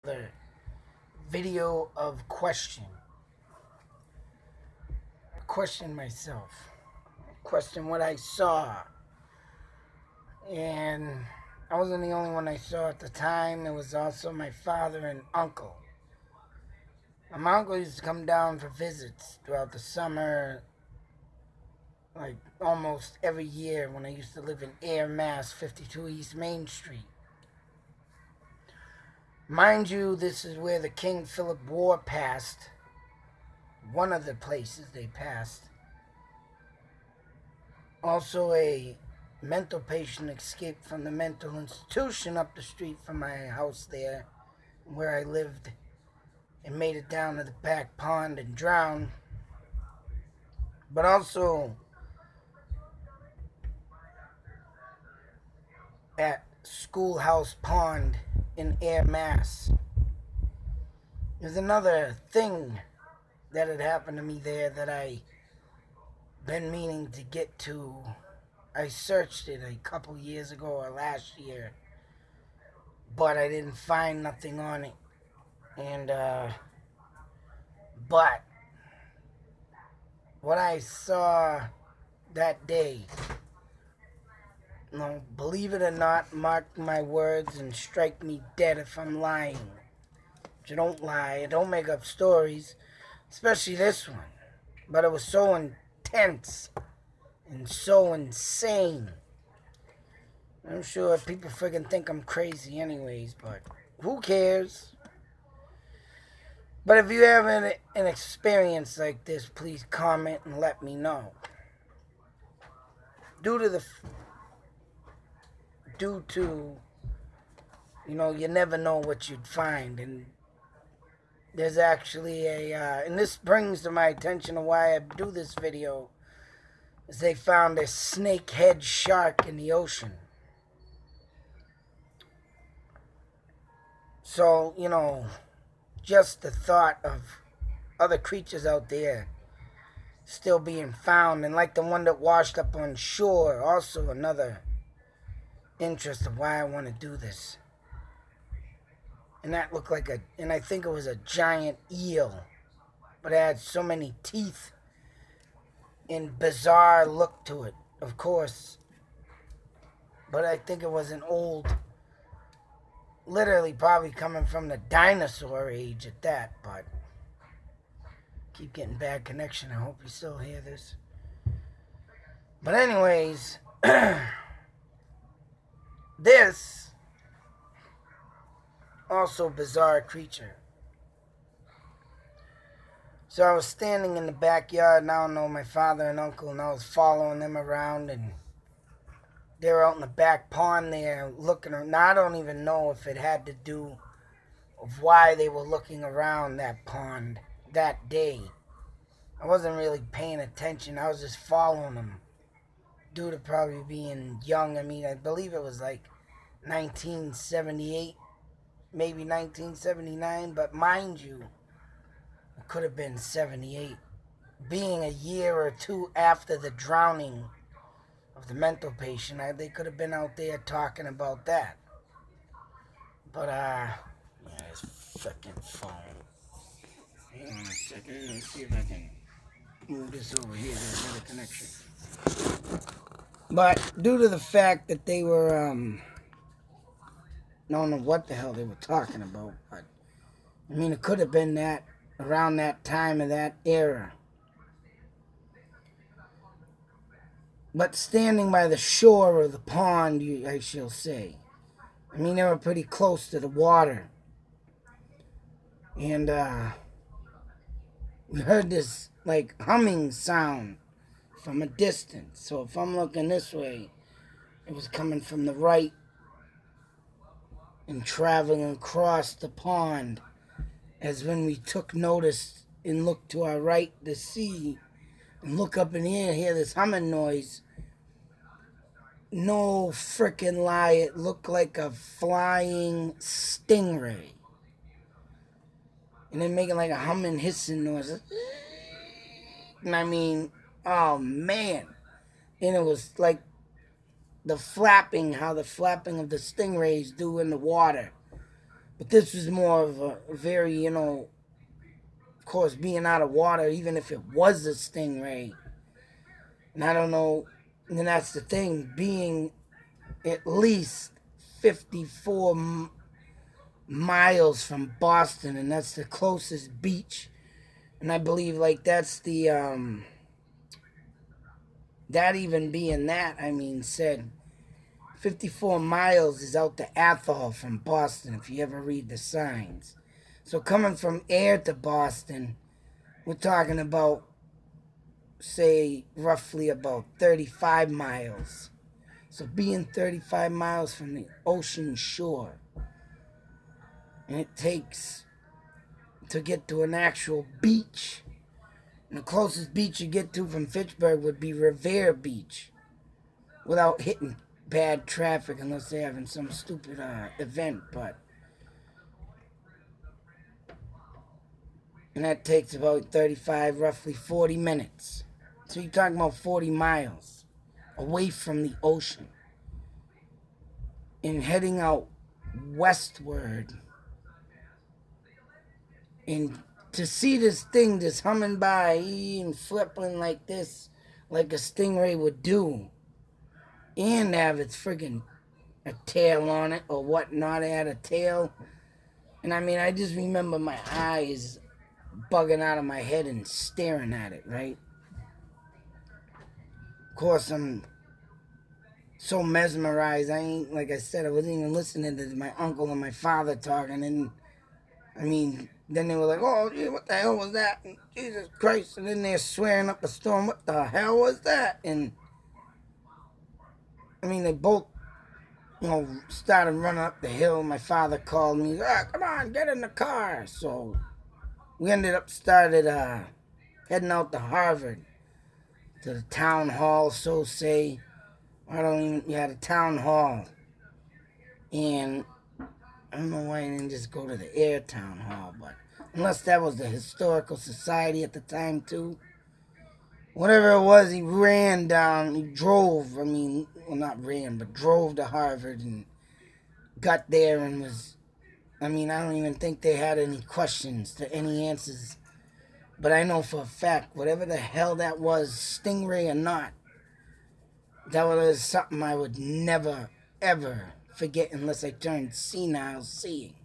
the video of question myself, question what I saw. And I wasn't the only one I saw at the time. It was also my father and uncle. My uncle used to come down for visits throughout the summer, like almost every year when I used to live in Air, Mass, 52 East Main Street. Mind you, this is where the King Philip War passed. One of the places they passed. Also, a mental patient escaped from the mental institution up the street from my house there, where I lived, and made it down to the back pond and drowned. But also, at Schoolhouse Pond in Air, Mass. There's another thing that had happened to me there that I been meaning to get to. I searched it a couple years ago or last year, but I didn't find nothing on it. And but what I saw that day, no, believe it or not, mark my words and strike me dead if I'm lying. But you don't lie. I don't make up stories, especially this one. But it was so intense and so insane. I'm sure people friggin' think I'm crazy anyways, but who cares? But if you have an experience like this, please comment and let me know. Due to, you know, you never know what you'd find. And there's actually and this brings to my attention why I do this video, is they found a snakehead shark in the ocean. So, you know, just the thought of other creatures out there still being found, and like the one that washed up on shore, also another interest of why I want to do this. And that looked like and I think it was a giant eel, but it had so many teeth and bizarre look to it, of course. But I think it was an old, literally probably coming from the dinosaur age at that, but keep getting bad connection. I hope you still hear this. But anyways, this also bizarre creature. So I was standing in the backyard, and I don't know, my father and uncle, and I was following them around, and they were out in the back pond there looking around. Now, I don't even know if it had to do with why they were looking around that pond that day. I wasn't really paying attention. I was just following them due to probably being young. I mean, I believe it was like 1978, maybe 1979, but mind you, it could have been 78, being a year or two after the drowning of the mental patient. They could have been out there talking about that. But yeah, this frickin' phone. Hang on a second, let's see if I can move this over here to a better connection. But due to the fact that they were I don't know what the hell they were talking about, but I mean, it could have been that around that time of that era. But standing by the shore of the pond, I shall say, I mean, they were pretty close to the water. And we heard this like humming sound from a distance. So if I'm looking this way, it was coming from the right and traveling across the pond, as when we took notice and looked to our right to see and look up in the air and hear this humming noise. No frickin' lie, it looked like a flying stingray. And then making like a humming, hissing noise. And I mean, oh man. And it was like the flapping, how the flapping of the stingrays do in the water. But this was more of a very, you know, of course, being out of water, even if it was a stingray. And I don't know, and that's the thing, being at least 54 miles from Boston, and that's the closest beach. And I believe, like, that's the, that even being that, I mean, said 54 miles is out to Athol from Boston, if you ever read the signs. So coming from Air to Boston, we're talking about, say, roughly about 35 miles. So being 35 miles from the ocean shore, and it takes to get to an actual beach. And the closest beach you get to from Fitchburg would be Revere Beach, without hitting bad traffic unless they're having some stupid event. But and that takes about 35, roughly 40 minutes. So you're talking about 40 miles away from the ocean and heading out westward. And to see this thing just humming by and flipping like this, like a stingray would do, and have its friggin' a tail on it or whatnot, it had a tail. And I mean, I just remember my eyes bugging out of my head and staring at it, right? Of course, I'm so mesmerized. I ain't, like I said, I wasn't even listening to my uncle and my father talking. And I mean, then they were like, oh, gee, what the hell was that? And Jesus Christ. And then they're swearing up a storm. What the hell was that? And I mean, they both, you know, started running up the hill. My father called me, come on, get in the car. So we ended up heading out to Harvard, to the town hall, so say. I don't even, yeah, the town hall. And I don't know why I didn't just go to the Air Town Hall, but unless that was the Historical Society at the time, too. Whatever it was, he drove, I mean, well, not ran, but drove to Harvard and got there and was, I mean, I don't even think they had any questions to any answers. But I know for a fact, whatever the hell that was, stingray or not, that was something I would never, ever forget unless I turned senile seeing.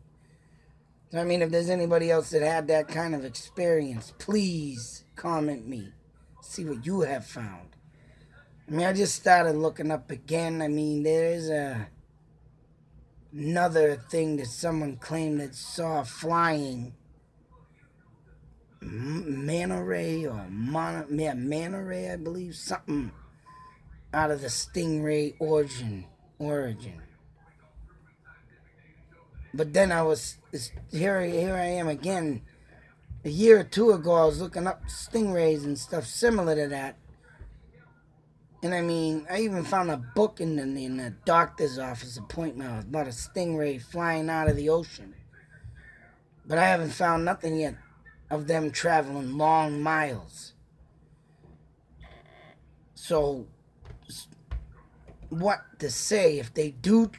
I mean, if there's anybody else that had that kind of experience, please comment me. See what you have found. I mean, I just started looking up again. I mean, there's another thing that someone claimed that saw flying. Manta ray or manta ray, I believe. Something out of the stingray origin. But then here I am again. A year or two ago, I was looking up stingrays and stuff similar to that. And I mean, I even found a book in the doctor's office appointment about a stingray flying out of the ocean. But I haven't found nothing yet of them traveling long miles. So, what to say if they do,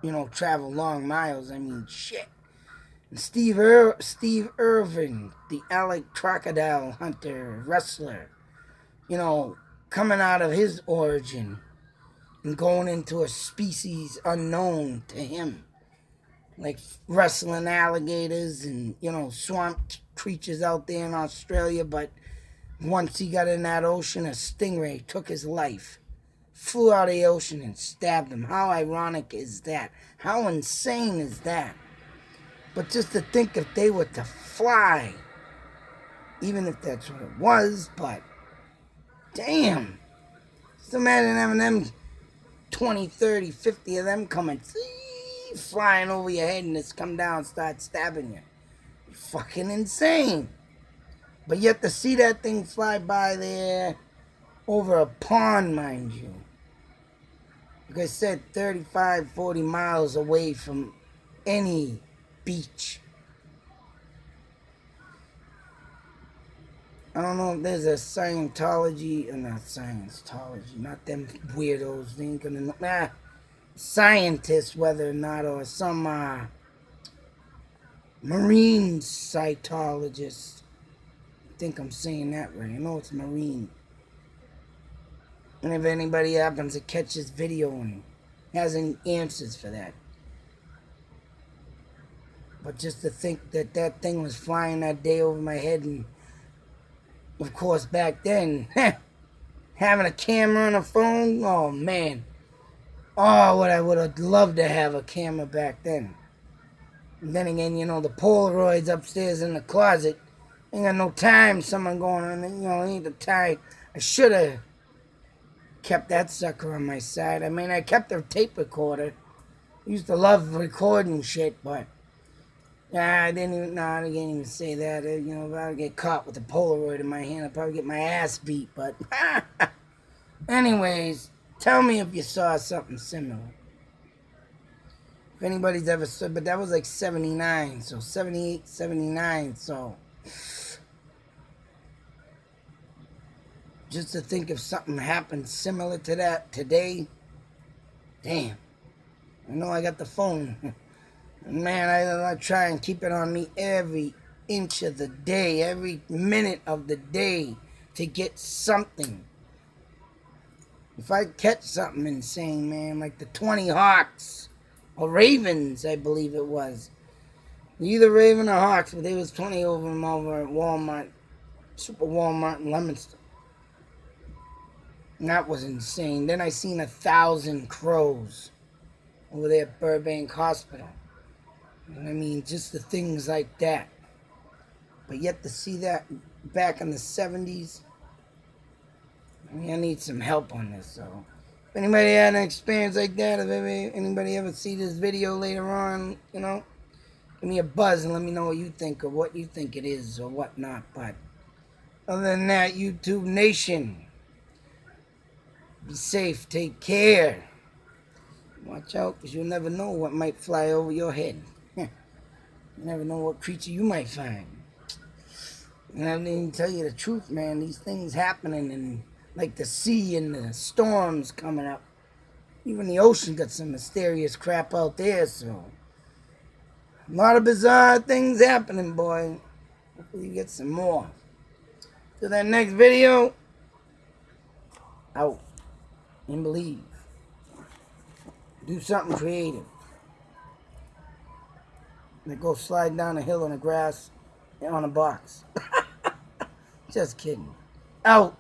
you know, travel long miles? I mean, shit. And Steve Irvin, the Alec crocodile hunter, wrestler, you know, coming out of his origin and going into a species unknown to him, like wrestling alligators and, you know, swamp creatures out there in Australia. But once he got in that ocean, a stingray took his life, flew out of the ocean and stabbed him. How ironic is that? How insane is that? But just to think if they were to fly, even if that's what it was, but damn. Just imagine having them 20, 30, 50 of them coming, flying over your head and just come down and start stabbing you. Fucking insane. But yet to see that thing fly by there over a pond, mind you. Like I said, 35, 40 miles away from any beach. I don't know if there's a Scientology, or not Scientology, not them weirdos, they ain't gonna know. scientist, whether or not, or some marine cytologist. I think I'm saying that right. I know it's marine. And if anybody happens to catch this video and has any answers for that. But just to think that that thing was flying that day over my head, and of course back then, having a camera on a phone, oh man. Oh, what I would have loved to have a camera back then. And then again, you know, the Polaroids upstairs in the closet. Ain't got no time, someone going on, you know, ain't the time. I should have kept that sucker on my side. I mean, I kept the tape recorder. Used to love recording shit, but I didn't even, no, I can't even say that. You know, if I would get caught with a Polaroid in my hand, I'd probably get my ass beat, but anyways, tell me if you saw something similar. If anybody's ever stood, but that was like 79, so 78, 79, so just to think if something happened similar to that today, damn. I know I got the phone. Man, I try and keep it on me every inch of the day, every minute of the day to get something. If I catch something insane, man, like the 20 Hawks, or Ravens, I believe it was. Either Raven or Hawks, but there was 20 of them over at Walmart, Super Walmart in Leominster. And that was insane. Then I seen 1,000 crows over there at Burbank Hospital. And I mean, just the things like that. But yet to see that back in the 70s, I mean, I need some help on this. So, if anybody had an experience like that, if anybody ever see this video later on, you know, give me a buzz and let me know what you think or what you think it is or whatnot. But other than that, YouTube Nation, be safe, take care. Watch out, because you'll never know what might fly over your head. You never know what creature you might find. And I didn't tell you the truth, man. These things happening, and like the sea and the storms coming up. Even the ocean got some mysterious crap out there, so a lot of bizarre things happening, boy. Hopefully you get some more. Till that next video, out and believe. Do something creative. Like go slide down a hill on the grass and on a box. Just kidding. Out.